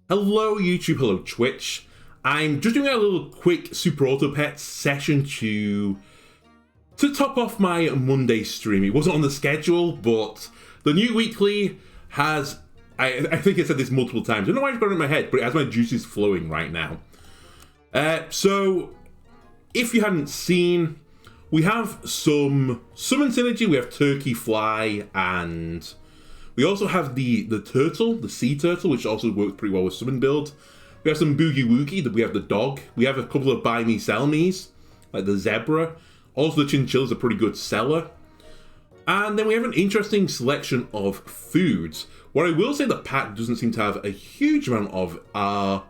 Hello YouTube, hello Twitch. I'm just doing a little quick Super Auto Pets session to top off my Monday stream. It wasn't on the schedule, but the new weekly has, I think I said this multiple times, I don't know why it's got it in my head, but it has my juices flowing right now. So, if you hadn't seen, we have some summon synergy. We have Turkey Fly, and we also have the turtle, the sea turtle, which also works pretty well with summon build. We have some Boogie Woogie, we have the dog. We have a couple of Buy Me Sell Me's, like the zebra. Also the chinchilla's a pretty good seller. And then we have an interesting selection of foods. What I will say, the pack doesn't seem to have a huge amount of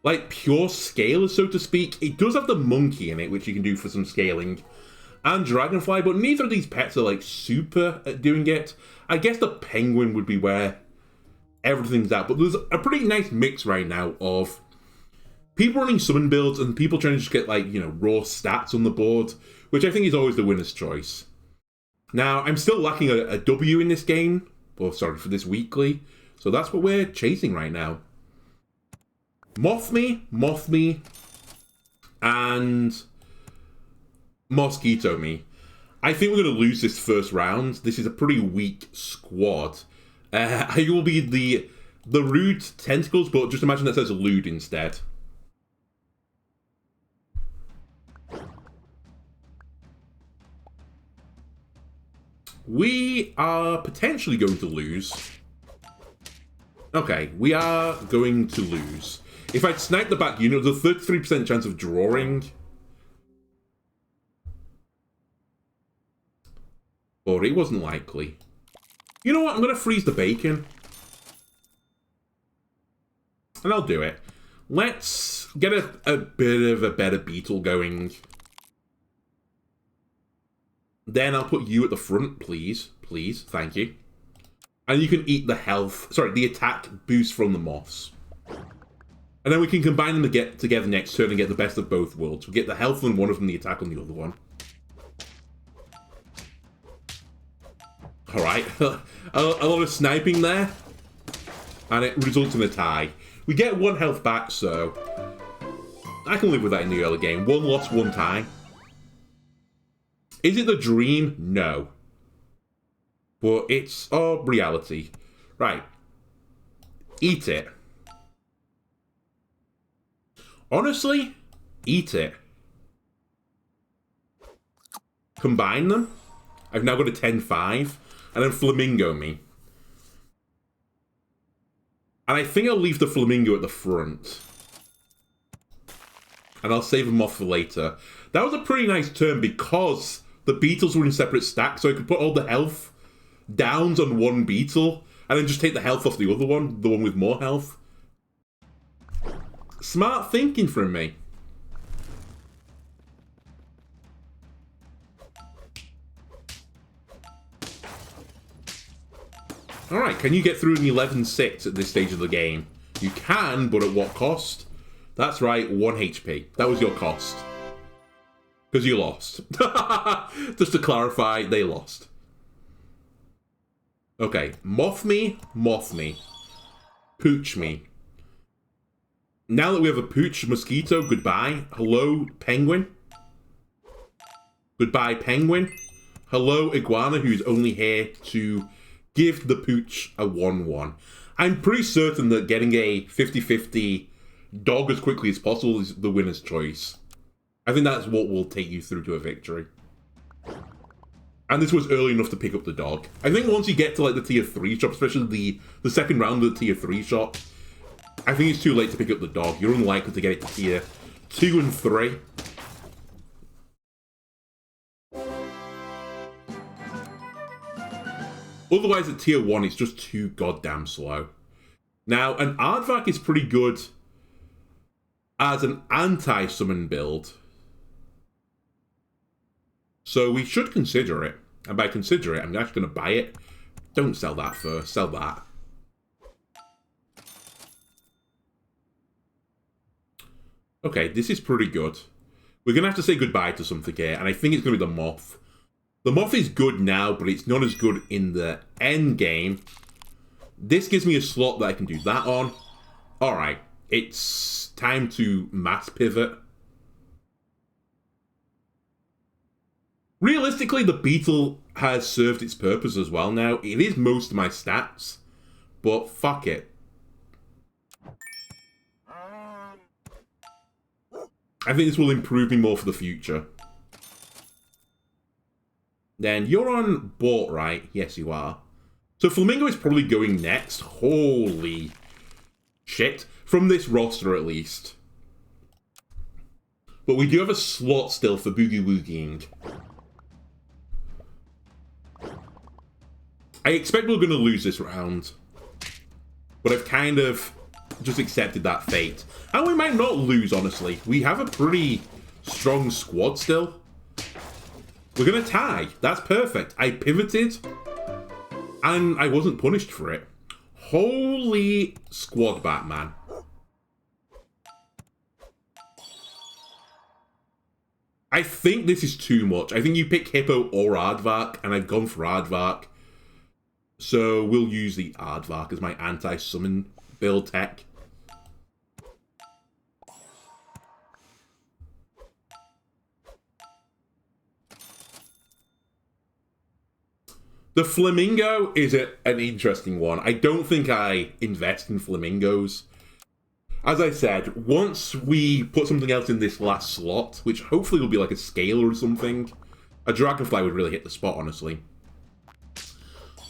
like pure scalers, so to speak. It does have the monkey in it, which you can do for some scaling, and dragonfly, but neither of these pets are like super at doing it. I guess the penguin would be where everything's at, but there's a pretty nice mix right now of people running summon builds and people trying to just get, like, you know, raw stats on the board, which I think is always the winner's choice. Now, I'm still lacking a W in this game, or sorry, for this weekly, so that's what we're chasing right now. Moth-Me, and Mosquito Me. I think we're going to lose this first round. This is a pretty weak squad. I will be the rude tentacles, but just imagine that says lewd instead. We are potentially going to lose. Okay, we are going to lose. If I'd sniped the back unit, there's a 33% chance of drawing. But it wasn't likely. You know what? I'm going to freeze the bacon. And I'll do it. Let's get a bit of a better beetle going. Then I'll put you at the front, please. Please. Thank you. And you can eat the health. Sorry, the attack boost from the moths. And then we can combine them to get together next turn and get the best of both worlds. We get the health on one of them, the attack on the other one. Alright, a lot of sniping there, and it results in a tie. We get 1 health back, so I can live with that in the early game. 1 loss, 1 tie. Is it the dream? No. But it's our reality. Right. Eat it. Honestly, eat it. Combine them. I've now got a 10-5. And then Flamingo Me. And I think I'll leave the Flamingo at the front. And I'll save them off for later. That was a pretty nice turn because the beetles were in separate stacks, so I could put all the health downs on one beetle and then just take the health off the other one, the one with more health. Smart thinking from me. Alright, can you get through an 11-6 at this stage of the game? You can, but at what cost? That's right, 1 HP. That was your cost. Because you lost. Just to clarify, they lost. Okay, Moth-Me. Pooch Me. Now that we have a Pooch Mosquito, goodbye. Hello, Penguin. Goodbye, Penguin. Hello, Iguana, who's only here to give the Pooch a 1-1. I'm pretty certain that getting a 50-50 dog as quickly as possible is the winner's choice. I think that's what will take you through to a victory. And this was early enough to pick up the dog. I think once you get to, like, the tier 3 shop, especially the second round of the tier 3 shop, I think it's too late to pick up the dog. You're unlikely to get it to tier 2 and 3. Otherwise, at tier 1, it's just too goddamn slow. Now, an Aardvark is pretty good as an anti-summon build. So we should consider it. And by consider it, I'm actually going to buy it. Don't sell that first. Sell that. Okay, this is pretty good. We're going to have to say goodbye to something here, and I think it's going to be the Moth. The Moth is good now, but it's not as good in the end game. This gives me a slot that I can do that on. Alright, it's time to mass pivot. Realistically, the beetle has served its purpose as well now. It is most of my stats, but fuck it. I think this will improve me more for the future. Then you're on boat, right? Yes, you are. So Flamingo is probably going next. Holy shit. From this roster, at least. But we do have a slot still for Boogie Woogieing. I expect we're going to lose this round. But I've kind of just accepted that fate. And we might not lose, honestly. We have a pretty strong squad still. We're going to tie. That's perfect. I pivoted. And I wasn't punished for it. Holy squad Batman. I think this is too much. I think you pick Hippo or Aardvark, and I've gone for Aardvark. So we'll use the Aardvark as my anti-summon build tech. The Flamingo is an interesting one. I don't think I invest in Flamingos. As I said, once we put something else in this last slot, which hopefully will be like a Scaler or something, a Dragonfly would really hit the spot, honestly.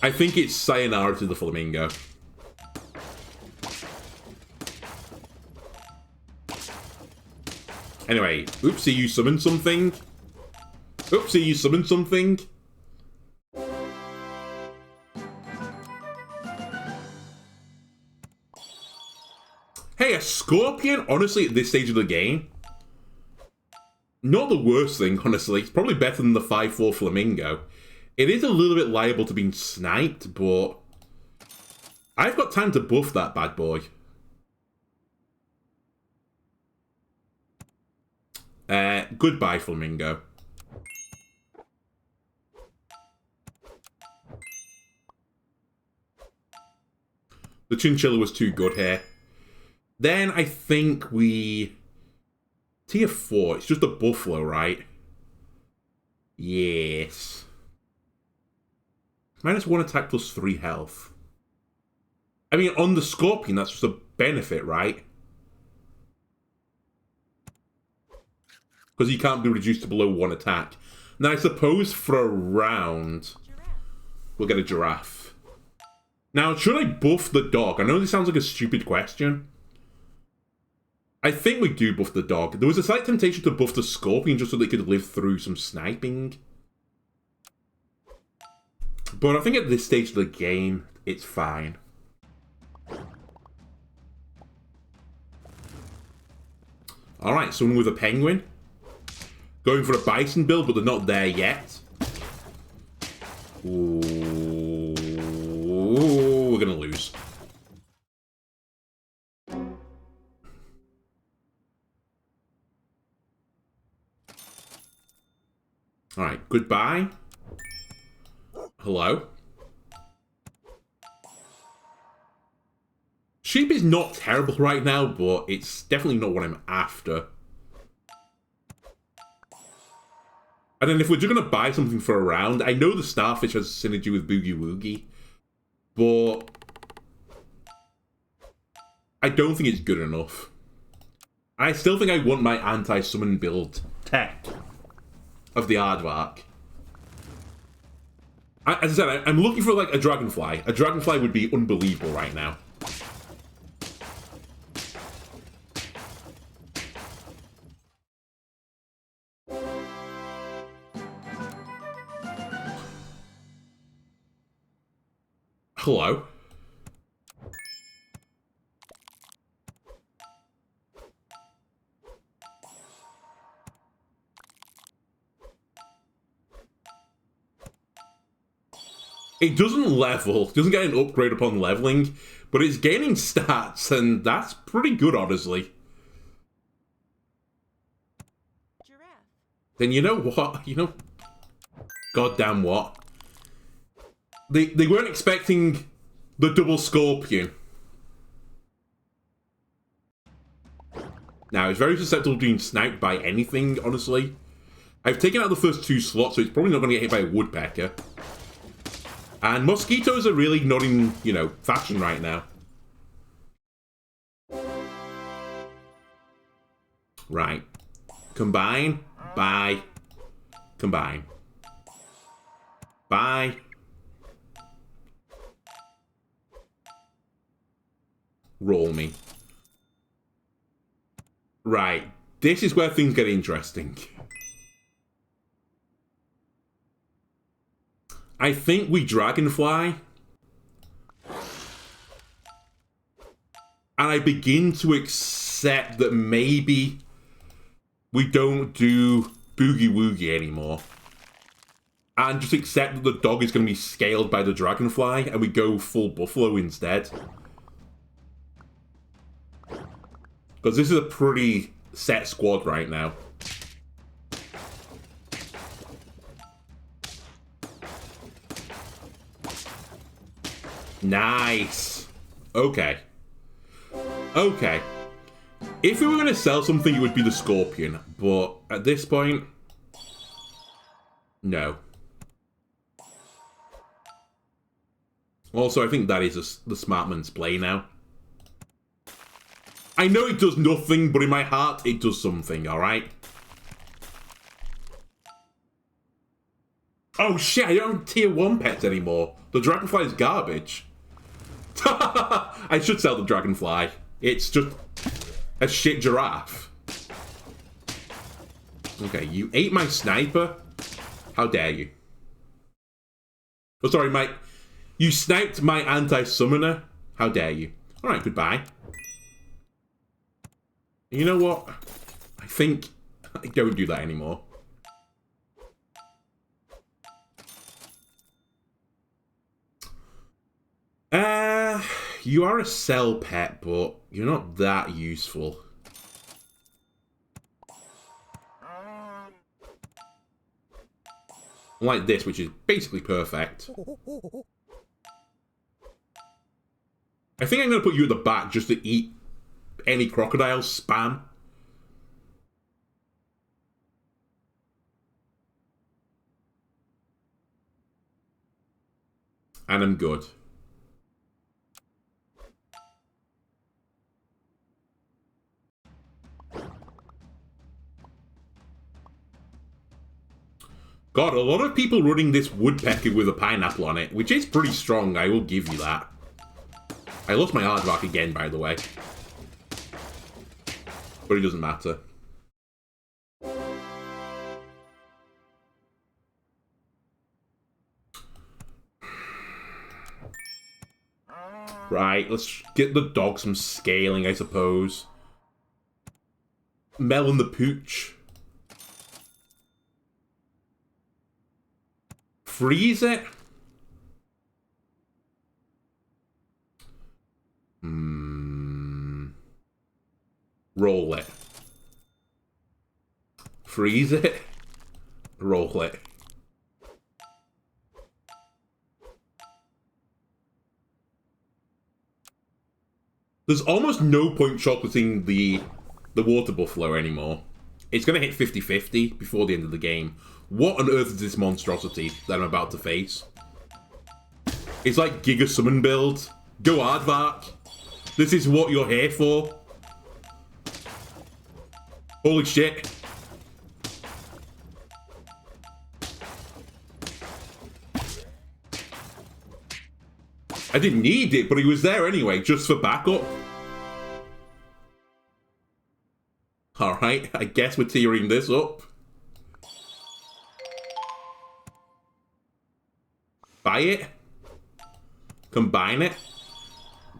I think it's sayonara to the Flamingo. Anyway, oopsie, you summoned something. Oopsie, you summoned something. Hey, a Scorpion, honestly, at this stage of the game, not the worst thing, honestly. It's probably better than the 5-4 Flamingo. It is a little bit liable to being sniped, but I've got time to buff that bad boy. Goodbye, Flamingo. The Chinchilla was too good here. Then I think we... Tier 4, it's just a Buffalo, right? Yes. -1 attack plus 3 health. I mean, on the Scorpion, that's just a benefit, right? Because he can't be reduced to below 1 attack. Now, I suppose for a round, we'll get a Giraffe. Now, should I buff the dog? I know this sounds like a stupid question. I think we do buff the dog. There was a slight temptation to buff the Scorpion just so they could live through some sniping. But I think at this stage of the game, it's fine. Alright, someone with a Penguin. Going for a Bison build, but they're not there yet. Ooh, we're gonna lose. Alright, goodbye. Hello. Sheep is not terrible right now, but it's definitely not what I'm after. And then if we're just going to buy something for a round, I know the Starfish has synergy with Boogie Woogie, but I don't think it's good enough. I still think I want my anti-summon build tech of the Aardvark. As I said, I'm looking for like a Dragonfly. A Dragonfly would be unbelievable right now. Hello? It doesn't level, it doesn't get an upgrade upon leveling, but it's gaining stats, and that's pretty good, honestly. Giraffe. Then you know what? You know, goddamn what? They weren't expecting the double Scorpion. Now, it's very susceptible to being sniped by anything, honestly. I've taken out the first 2 slots, so it's probably not going to get hit by a woodpecker. And mosquitoes are really not in, you know, fashion right now. Right. Combine. Bye. Combine. Bye. Roll me. Right. This is where things get interesting. I think we Dragonfly. And I begin to accept that maybe we don't do Boogie Woogie anymore. And just accept that the dog is going to be scaled by the Dragonfly and we go full Buffalo instead. Because this is a pretty set squad right now. Nice. Okay. Okay. If we were going to sell something, it would be the Scorpion. But at this point, no. Also, I think that is the smart man's play now. I know it does nothing, but in my heart, it does something, alright? Oh shit, I don't have tier 1 pets anymore. The Dragonfly is garbage. I should sell the Dragonfly. It's just a shit giraffe. Okay, you ate my sniper? How dare you? Oh, sorry, Mike. You sniped my anti-summoner? How dare you? Alright, goodbye. You know what? I think I don't do that anymore. You are a sell pet, but you're not that useful. Like this, which is basically perfect. I think I'm going to put you at the back just to eat any crocodile spam. And I'm good. God, a lot of people running this woodpecker with a pineapple on it, which is pretty strong, I will give you that. I lost my aardvark again, by the way. But it doesn't matter. Right, let's get the dog some scaling, I suppose. Melon the Pooch. Freeze it? Roll it. Freeze it. Roll it. There's almost no point chocolating the water buffalo anymore. It's going to hit 50-50 before the end of the game. What on earth is this monstrosity that I'm about to face? It's like Giga Summon build. Go Aardvark. This is what you're here for. Holy shit. I didn't need it, but he was there anyway, just for backup. Alright, I guess we're tearing this up. Buy it. Combine it.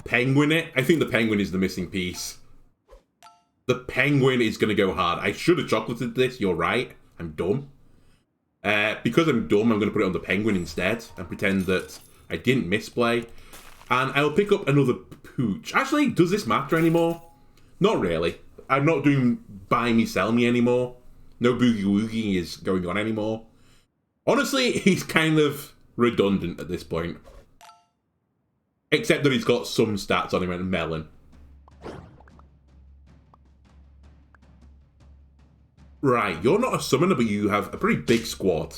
Penguin it. I think the penguin is the missing piece. The penguin is going to go hard. I should have chocolated this, you're right. I'm dumb. Because I'm dumb, I'm going to put it on the penguin instead and pretend that I didn't misplay. And I'll pick up another pooch. Actually, does this matter anymore? Not really. I'm not doing buy me, sell me anymore. No boogie woogie is going on anymore. Honestly, he's kind of redundant at this point. Except that he's got some stats on him and melon. Right, you're not a summoner, but you have a pretty big squad.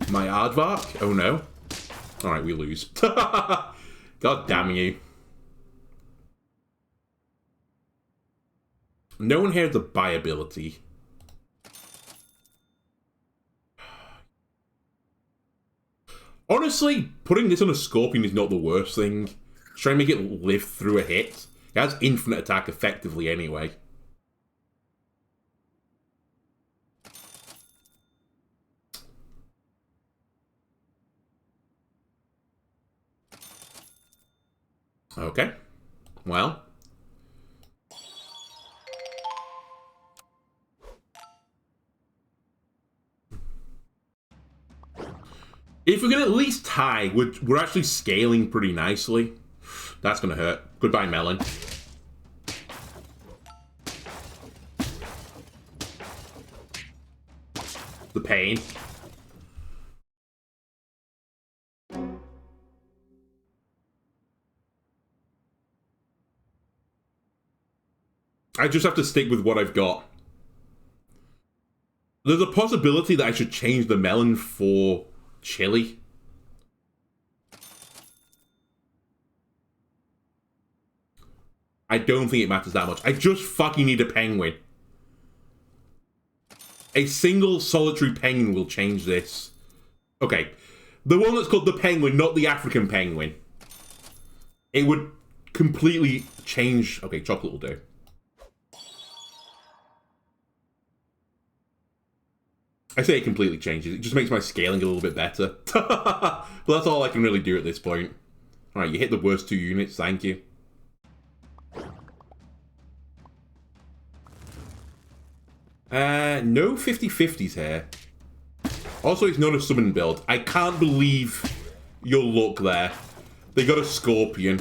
My Aardvark? Oh no. Alright, we lose. God damn you. No one here has the buy ability. Honestly, putting this on a Scorpion is not the worst thing. Try and make it live through a hit. It has infinite attack effectively anyway. Okay. Well. If we can at least tie, we're actually scaling pretty nicely. That's going to hurt. Goodbye, Melon. The pain. I just have to stick with what I've got. There's a possibility that I should change the Melon for Chili. I don't think it matters that much. I just fucking need a penguin. A single solitary penguin will change this. Okay. The one that's called the penguin, not the African penguin. It would completely change... Okay, chocolate will do. I say it completely changes. It just makes my scaling a little bit better. But that's all I can really do at this point. Alright, you hit the worst 2 units. Thank you. No 50-50s here. Also, it's not a summon build. I can't believe your luck there. They got a Scorpion.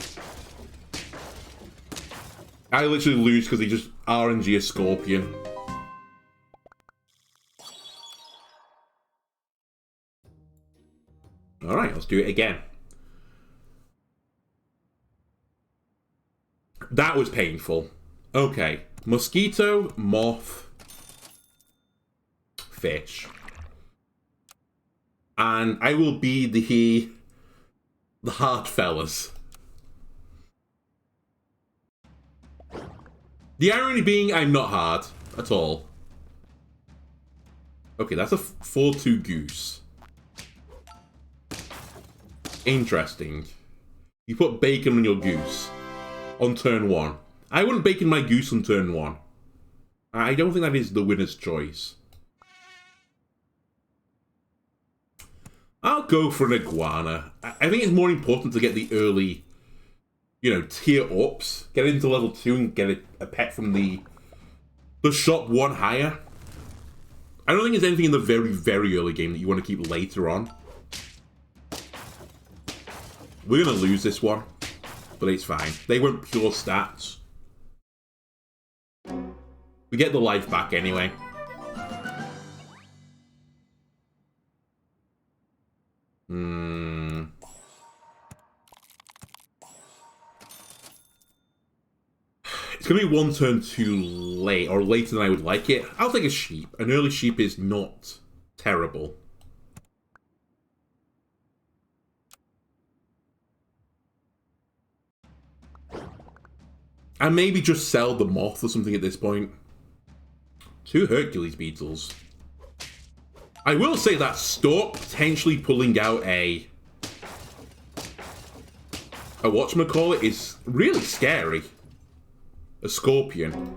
I literally lose because they just RNG a Scorpion. Alright, let's do it again. That was painful. Okay. Mosquito, moth, fish. And I will be the hard fellas. The irony being, I'm not hard at all. Okay, that's a 4-2 goose. Interesting. You put bacon on your goose on turn 1. I wouldn't bacon my goose on turn 1. I don't think that is the winner's choice. I'll go for an iguana. I think it's more important to get the early, you know, tier ups. Get into level 2 and get a pet from the shop 1 higher. I don't think there's anything in the very, very early game that you want to keep later on. We're going to lose this one, but it's fine. They went pure stats. We get the life back anyway. It's going to be 1 turn too late, or later than I would like it. I'll take a sheep. An early sheep is not terrible. And maybe just sell the moth or something at this point. 2 Hercules beetles. I will say that Stork potentially pulling out a whatchamacallit is really scary. A Scorpion.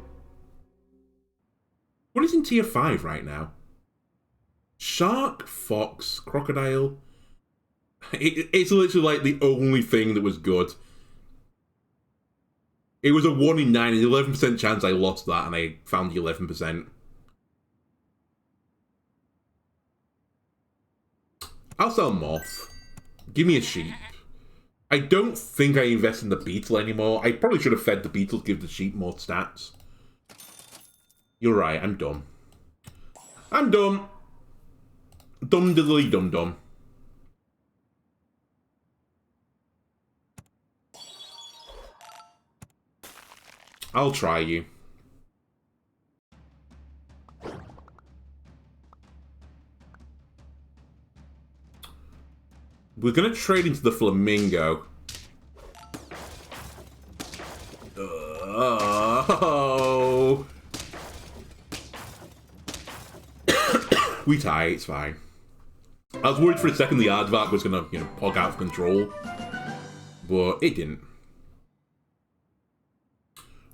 What is in tier 5 right now? Shark, fox, crocodile. It's literally like the only thing that was good. It was a 1 in 9, an 11% chance I lost that, and I found the 11%. I'll sell moth. Give me a sheep. I don't think I invest in the beetle anymore. I probably should have fed the beetle to give the sheep more stats. You're right, I'm dumb. I'm dumb. Dum diddly dum dum. I'll try you. We're gonna trade into the flamingo. Oh. We tie, it's fine. I was worried for a second the aardvark was gonna, pog out of control. But it didn't.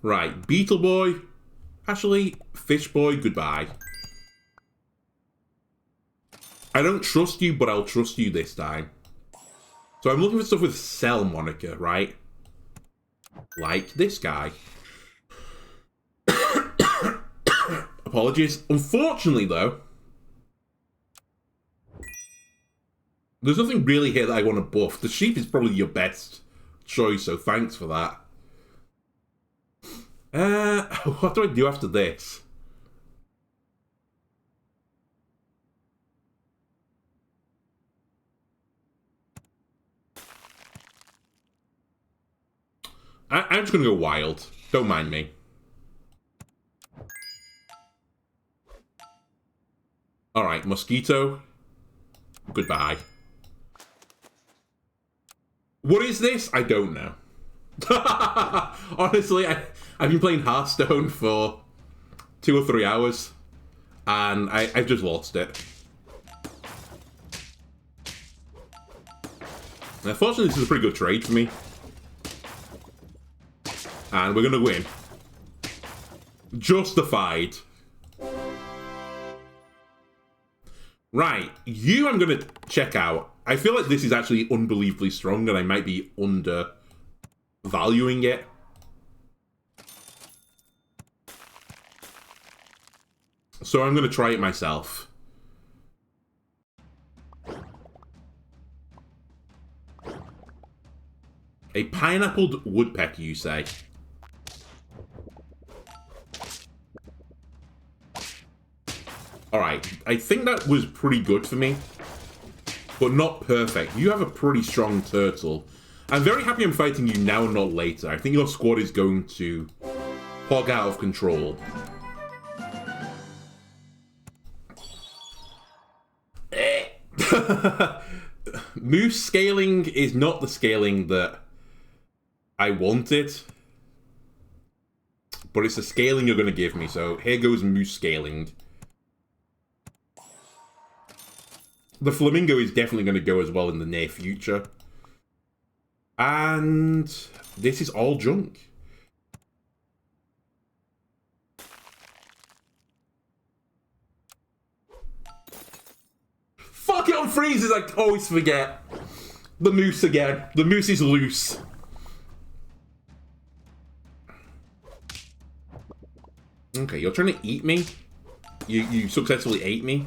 Right, Beetle Boy. Actually, Fish Boy, goodbye. I don't trust you, but I'll trust you this time. So I'm looking for stuff with Cell moniker, right? Like this guy. Apologies. Unfortunately, though, there's nothing really here that I want to buff. The sheep is probably your best choice, so thanks for that. What do I do after this? I'm just going to go wild. Don't mind me. Alright, Mosquito. Goodbye. What is this? I don't know. Honestly, I've been playing Hearthstone for 2 or 3 hours, and I've just lost it. Now, fortunately, this is a pretty good trade for me. And we're gonna win. Justified. Right, you I'm gonna check out. I feel like this is actually unbelievably strong and I might be undervaluing it. So I'm gonna try it myself. A pineappled woodpecker, you say? Alright, I think that was pretty good for me. But not perfect. You have a pretty strong turtle. I'm very happy I'm fighting you now and not later. I think your squad is going to hog out of control. Moose scaling is not the scaling that I wanted. But it's the scaling you're going to give me. So here goes moose scaling. The flamingo is definitely going to go as well in the near future. And this is all junk. Fuck it on freezes, I always forget. The moose again. The moose is loose. Okay, you're trying to eat me? You successfully ate me?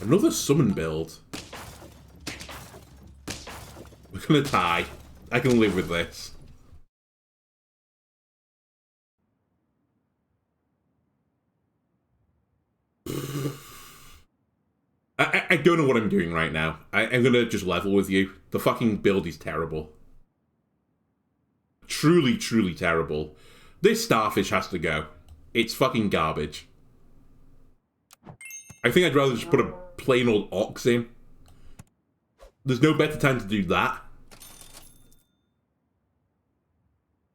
Another summon build. We're gonna tie. I can live with this. I don't know what I'm doing right now. I'm gonna just level with you. The fucking build is terrible. Truly, truly terrible. This starfish has to go. It's fucking garbage. I think I'd rather just put a plain old ox in. There's no better time to do that.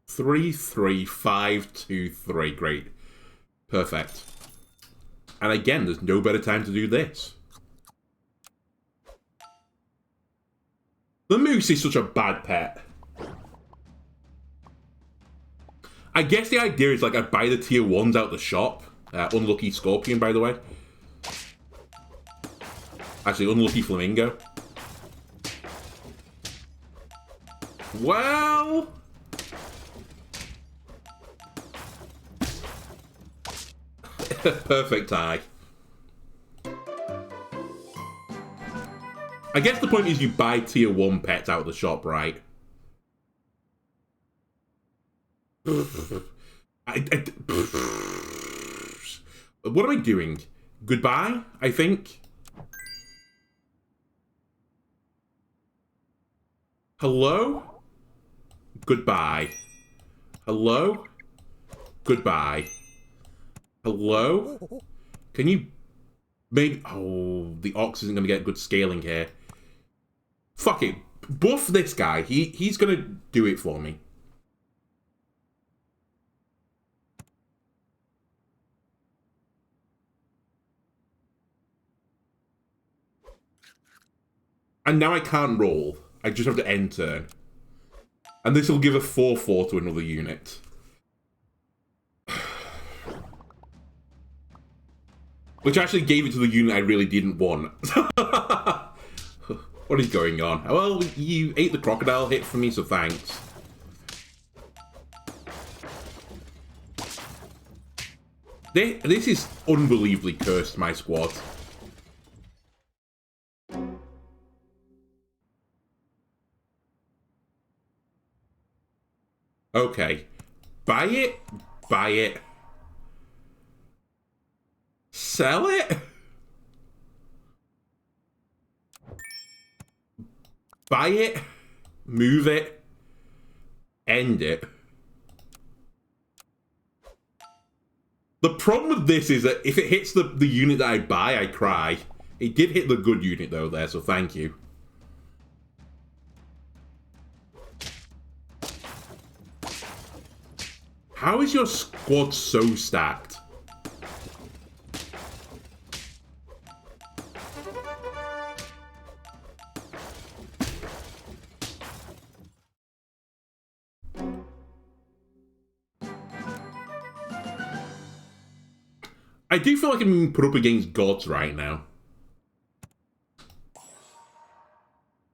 3, 3, 5, 2, 3. Great. Perfect. And again, there's no better time to do this. The moose is such a bad pet. I guess the idea is like I buy the tier 1s out the shop. Unlucky scorpion, by the way. Actually, unlucky flamingo. Well... Perfect tie. I guess the point is you buy tier 1 pets out of the shop, right? What am I doing? Goodbye, I think. Hello? Goodbye. Hello? Goodbye. Hello? Can you... Maybe... Oh, the Ox isn't going to get good scaling here. Fuck it. Buff this guy. He's going to do it for me. And now I can't roll. I just have to end turn. And this will give a 4-4 to another unit. Which actually gave it to the unit I really didn't want. What is going on? Well, you ate the crocodile hit for me, so thanks. This is unbelievably cursed, my squad. Okay. Buy it. Buy it. Sell it. Buy it. Move it. End it. The problem with this is that if it hits the unit that I buy, I cry. It did hit the good unit though there, so thank you. How is your squad so stacked? I do feel like I'm being put up against gods right now.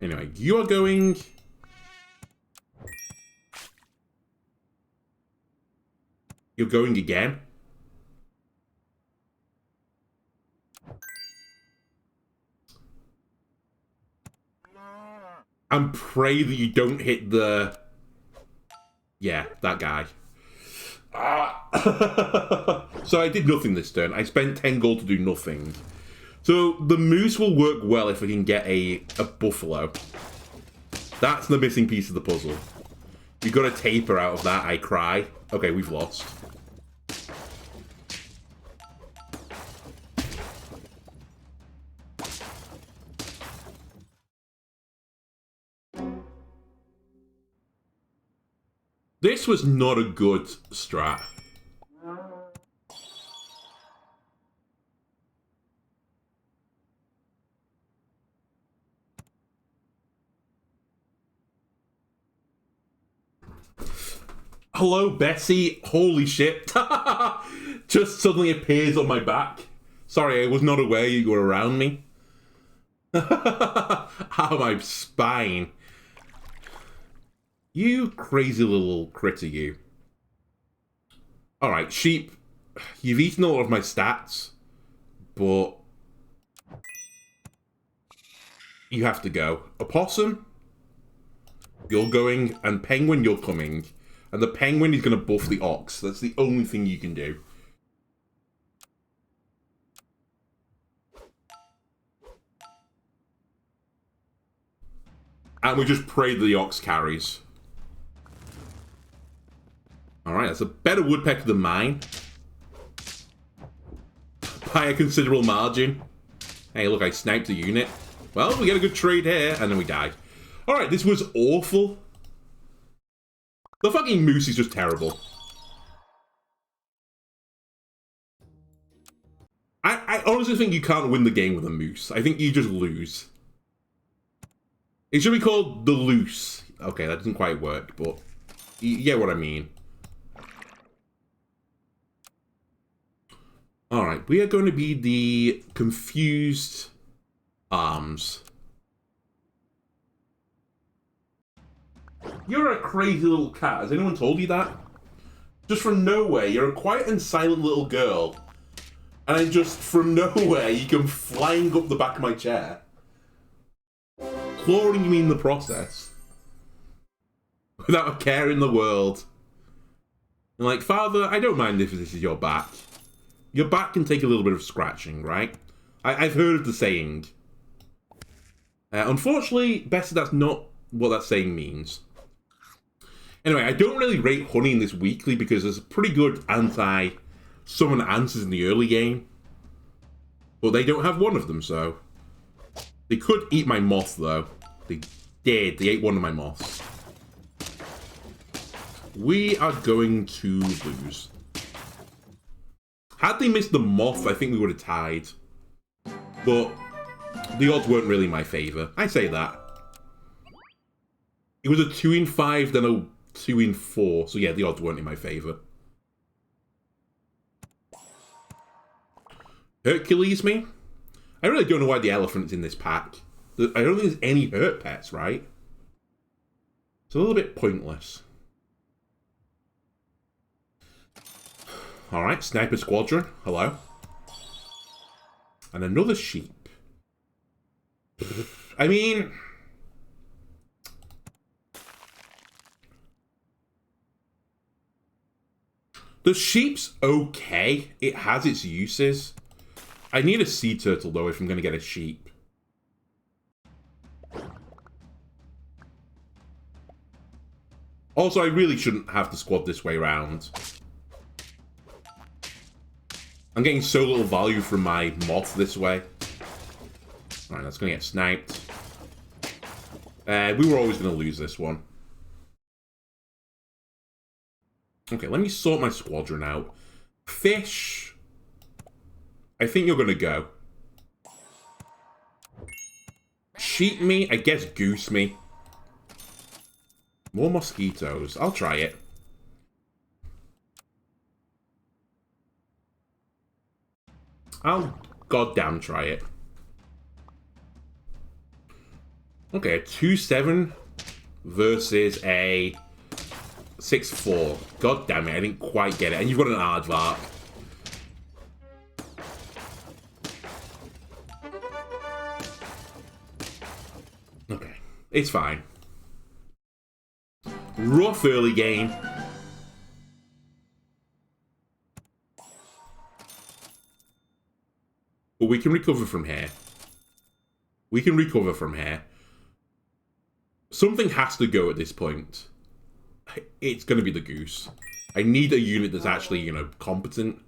Anyway, you are going... You're going again? And pray that you don't hit the... Yeah, that guy. So I did nothing this turn. I spent 10 gold to do nothing. So the moose will work well if we can get a buffalo. That's the missing piece of the puzzle. You got a taper out of that, I cry. Okay, we've lost. This was not a good strat. Hello, Bessie. Holy shit. Just suddenly appears on my back. Sorry, I was not aware you were around me. Ow, my spine. You crazy little critter, you. Alright, sheep. You've eaten a lot of my stats, but you have to go. Opossum, you're going, and penguin, you're coming. And the penguin is going to buff the ox. That's the only thing you can do. And we just pray that the ox carries. Alright, that's a better woodpecker than mine. By a considerable margin. Hey, look, I sniped a unit. Well, we get a good trade here, and then we died. Alright, this was awful. The fucking moose is just terrible. I honestly think you can't win the game with a moose. I think you just lose. It should be called the loose. Okay, that doesn't quite work, but you get what I mean. Alright, we are going to be the confused arms. You're a crazy little cat. Has anyone told you that? Just from nowhere, you're a quiet and silent little girl. And then just from nowhere, you come flying up the back of my chair. Clawing me in the process. Without a care in the world. And like, Father, I don't mind if this is your back. Your back can take a little bit of scratching, right? I've heard of the saying. Unfortunately, Bessie, that's not what that saying means. Anyway, I don't really rate honey in this weekly because there's pretty good anti-summon answers in the early game. But they don't have one of them, so... They could eat my moth, though. They did. They ate one of my moths. We are going to lose. Had they missed the moth, I think we would have tied. But the odds weren't really in my favour. I say that. It was a 2 in 5, then a 2 in 4. So yeah, the odds weren't in my favour. Hercules me? I really don't know why the elephant's in this pack. I don't think there's any hurt pets, right? It's a little bit pointless. Alright, Sniper Squadron. Hello. And another sheep. I mean... The sheep's okay. It has its uses. I need a sea turtle, though, if I'm going to get a sheep. Also, I really shouldn't have to squad this way around. I'm getting so little value from my moth this way. Alright, that's going to get sniped. We were always going to lose this one. Okay, let me sort my squadron out. Fish. I think you're going to go. Sheep me. I guess goose me. More mosquitoes. I'll try it. I'll goddamn try it. Okay, a 2-7 versus a 6-4. God damn it, I didn't quite get it. And you've got an aardvark. Okay, it's fine. Rough early game. But we can recover from here. We can recover from here. Something has to go at this point. It's going to be the goose. I need a unit that's actually, you know, competent.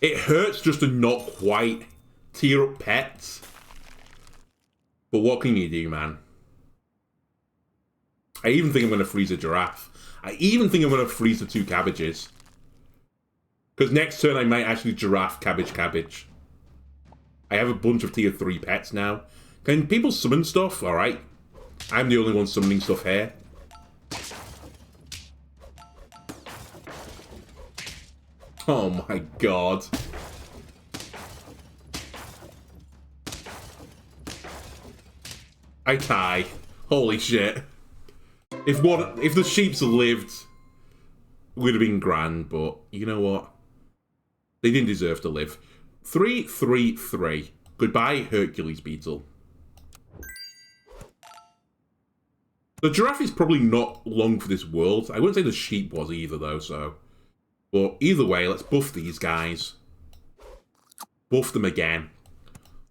It hurts just to not quite tier up pets. But what can you do, man? I even think I'm going to freeze a giraffe. I even think I'm going to freeze the 2 cabbages. Because next turn I might actually giraffe, cabbage, cabbage. I have a bunch of tier 3 pets now. Can people summon stuff? Alright. I'm the only one summoning stuff here. Oh my god. I tie. Holy shit. If the sheeps lived, it would have been grand, but you know what? They didn't deserve to live. 3-3-3. Goodbye, Hercules Beetle. The giraffe is probably not long for this world. I wouldn't say the sheep was either, though, so... But either way, let's buff these guys. Buff them again.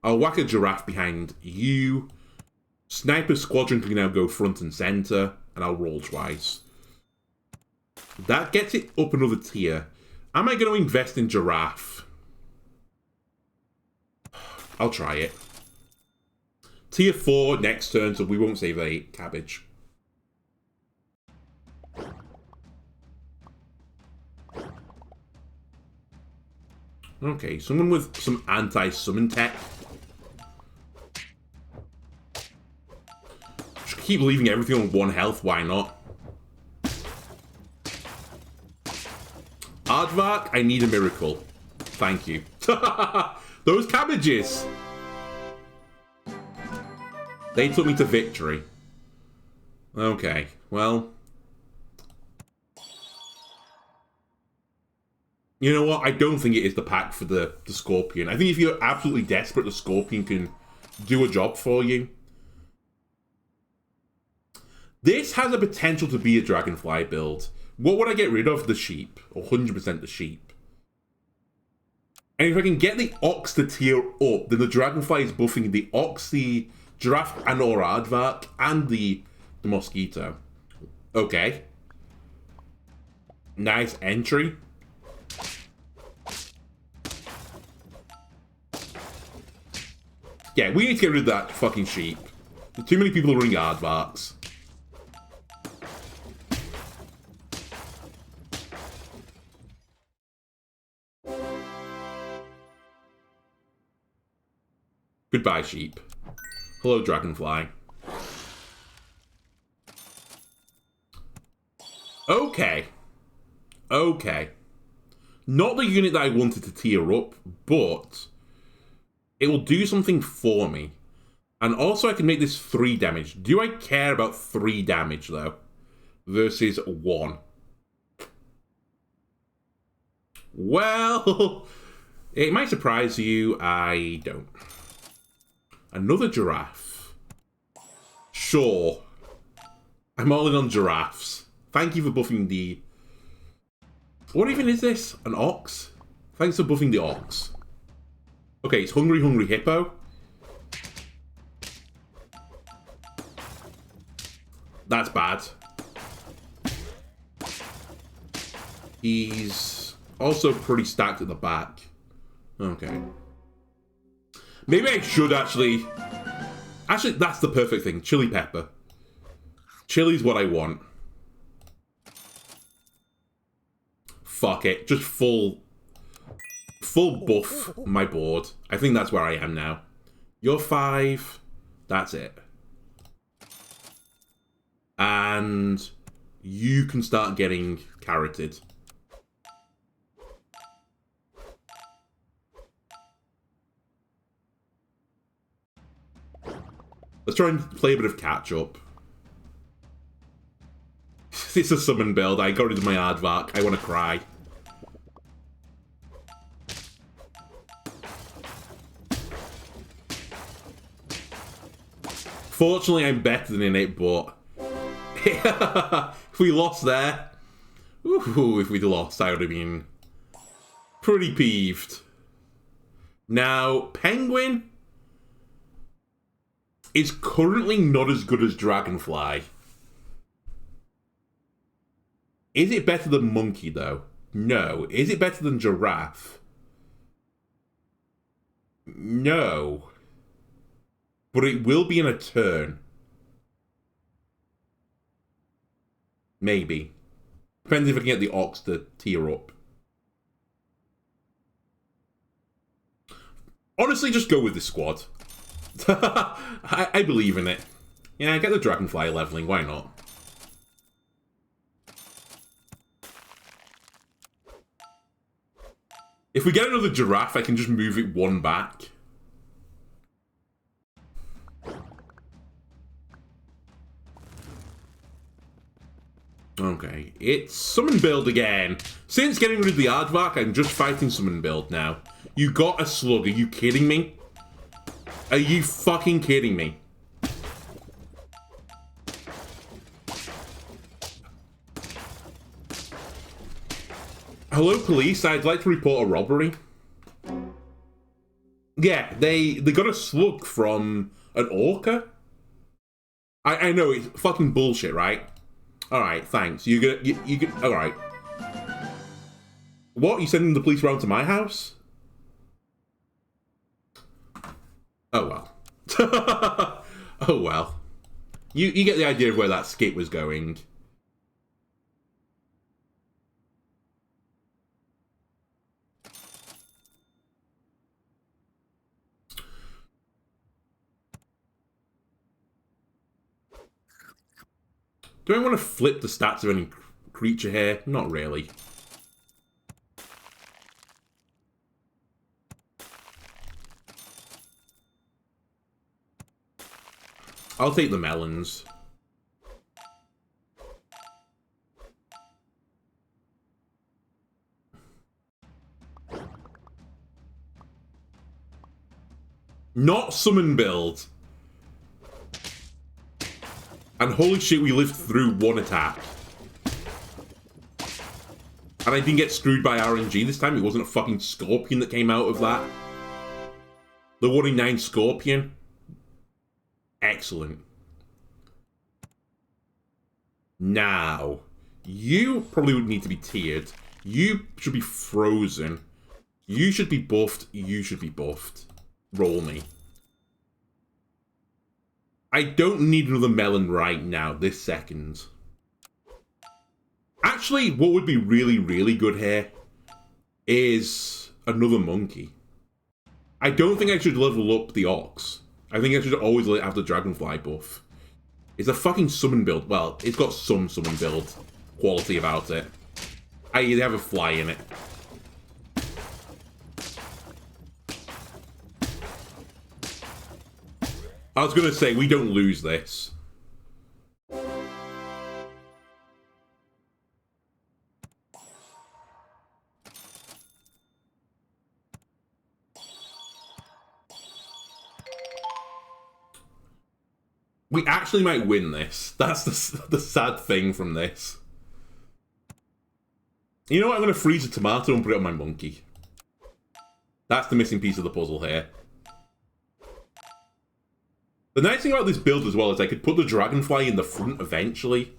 I'll whack a giraffe behind you. Sniper Squadron can now go front and center, and I'll roll twice. That gets it up another tier. Am I going to invest in giraffe? I'll try it. Tier 4 next turn, so we won't save a cabbage. Okay, someone with some anti-summon tech. Just keep leaving everything on 1 health, why not? Aardvark, I need a miracle. Thank you. Those cabbages! They took me to victory. Okay, well... You know what? I don't think it is the pack for the Scorpion. I think if you're absolutely desperate, the Scorpion can do a job for you. This has a potential to be a Dragonfly build. What would I get rid of? The sheep. 100% the sheep. And if I can get the ox to tear up, then the dragonfly is buffing the ox, the giraffe, and or aardvark, and the mosquito. Okay. Nice entry. Yeah, we need to get rid of that fucking sheep. There's too many people running aardvarks. Goodbye, sheep. Hello, dragonfly. Okay. Okay. Not the unit that I wanted to tier up, but it will do something for me. And also I can make this 3 damage. Do I care about 3 damage, though? Versus 1. Well, it might surprise you. I don't. Another giraffe. Sure. I'm all in on giraffes. Thank you for buffing the... What even is this? An ox? Thanks for buffing the ox. Okay, it's Hungry Hungry Hippo. That's bad. He's also pretty stacked at the back. Okay. Maybe I should actually... Actually, that's the perfect thing. Chili pepper. Chili's what I want. Fuck it. Just full buff my board. I think that's where I am now. You're 5. That's it. And you can start getting carroted. Let's try and play a bit of catch up. It's a summon build. I got rid of my aardvark. I want to cry. Fortunately, I'm better than in it, but if we lost there, ooh, if we'd lost, I would have been pretty peeved. Now, Penguin is currently not as good as Dragonfly. Is it better than Monkey, though? No. Is it better than Giraffe? No. But it will be in a turn. Maybe. Depends if I can get the Ox to tier up. Honestly, just go with this squad. I believe in it. Yeah, get the Dragonfly leveling, why not? If we get another Giraffe, I can just move it 1 back. Okay, it's Summon Build again. Since getting rid of the Aardvark, I'm just fighting Summon Build now. You got a Slug, are you kidding me? Are you fucking kidding me? Hello, police. I'd like to report a robbery. Yeah, they got a slug from an orca. I know it's fucking bullshit, right? All right, thanks. You get all right. What? You sending the police around to my house? Oh well. Oh well. You get the idea of where that skit was going. Do I want to flip the stats of any creature here? Not really. I'll take the melons. Not Summon Build. And holy shit, we lived through 1 attack. And I didn't get screwed by RNG this time. It wasn't a fucking scorpion that came out of that. The 1 in 9 scorpion. Excellent. Now, you probably would need to be tiered. You should be frozen. You should be buffed. You should be buffed. Roll me. I don't need another melon right now, this second. Actually, what would be really, really good here is another monkey. I don't think I should level up the ox. I think I should always have the dragonfly buff. It's a fucking summon build. Well, it's got some summon build quality about it. They have a fly in it. I was going to say, we don't lose this. We actually might win this. That's the sad thing from this. You know what? I'm going to freeze a tomato and put it on my monkey. That's the missing piece of the puzzle here. The nice thing about this build as well is I could put the dragonfly in the front eventually.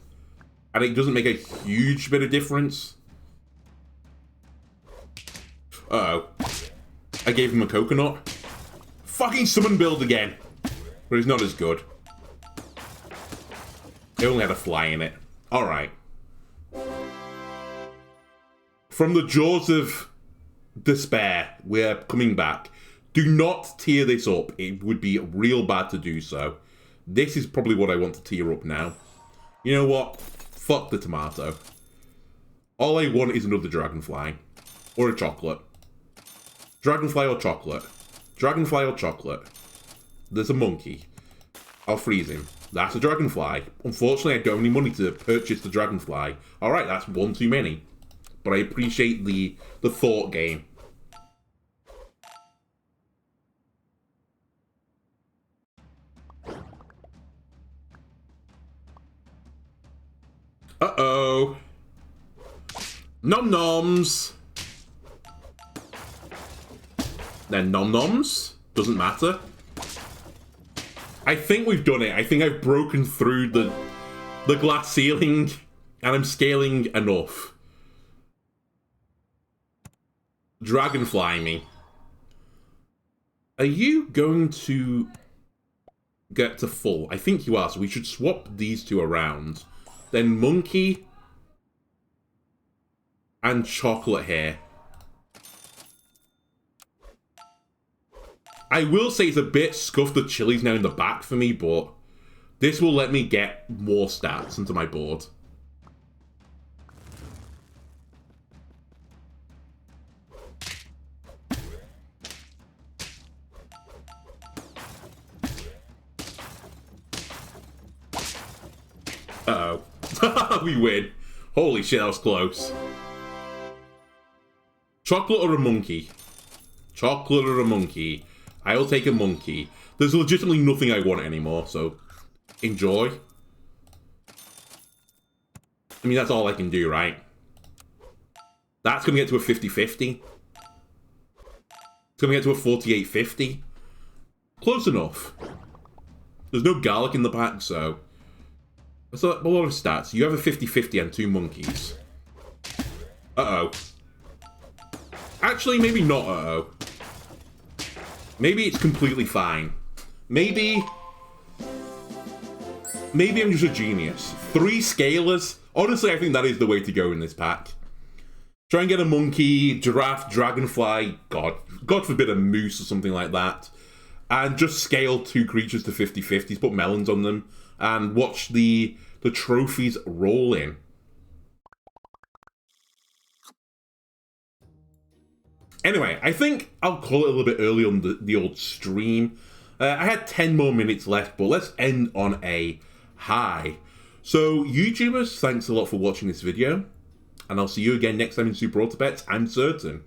And it doesn't make a huge bit of difference. Uh-oh. I gave him a coconut. Fucking summon build again. But it's not as good. It only had a fly in it. Alright. From the jaws of despair, we're coming back. Do not tier this up. It would be real bad to do so. This is probably what I want to tier up now. You know what? Fuck the tomato. All I want is another dragonfly. Or a chocolate. Dragonfly or chocolate. Dragonfly or chocolate. There's a monkey. I'll freeze him. That's a dragonfly. Unfortunately, I don't have any money to purchase the dragonfly. Alright, that's one too many. But I appreciate the thought game. Uh-oh. Nom-noms. Then nom-noms. Doesn't matter. I think we've done it. I think I've broken through the glass ceiling and I'm scaling enough. Dragonfly me. Are you going to get to full? I think you are, so we should swap these two around. Then monkey and chocolate here. I will say it's a bit scuffed the chilies now in the back for me, but this will let me get more stats into my board. Uh-oh. We win. Holy shit, that was close. Chocolate or a monkey? Chocolate or a monkey? I'll take a monkey. There's legitimately nothing I want anymore, so enjoy. I mean, that's all I can do, right? That's going to get to a 50-50. It's going to get to a 48-50. Close enough. There's no garlic in the pack, so that's a lot of stats. You have a 50-50 and 2 monkeys. Uh-oh. Actually, maybe not uh-oh. Maybe it's completely fine. Maybe I'm just a genius. 3 scalers. Honestly, I think that is the way to go in this pack. Try and get a monkey, giraffe, dragonfly, God forbid a moose or something like that. And just scale 2 creatures to 50-50s, put melons on them, and watch the trophies roll in. Anyway, I think I'll call it a little bit early on the old stream. I had 10 more minutes left, but let's end on a high. So, YouTubers, thanks a lot for watching this video. And I'll see you again next time in Super Auto Pets, I'm certain.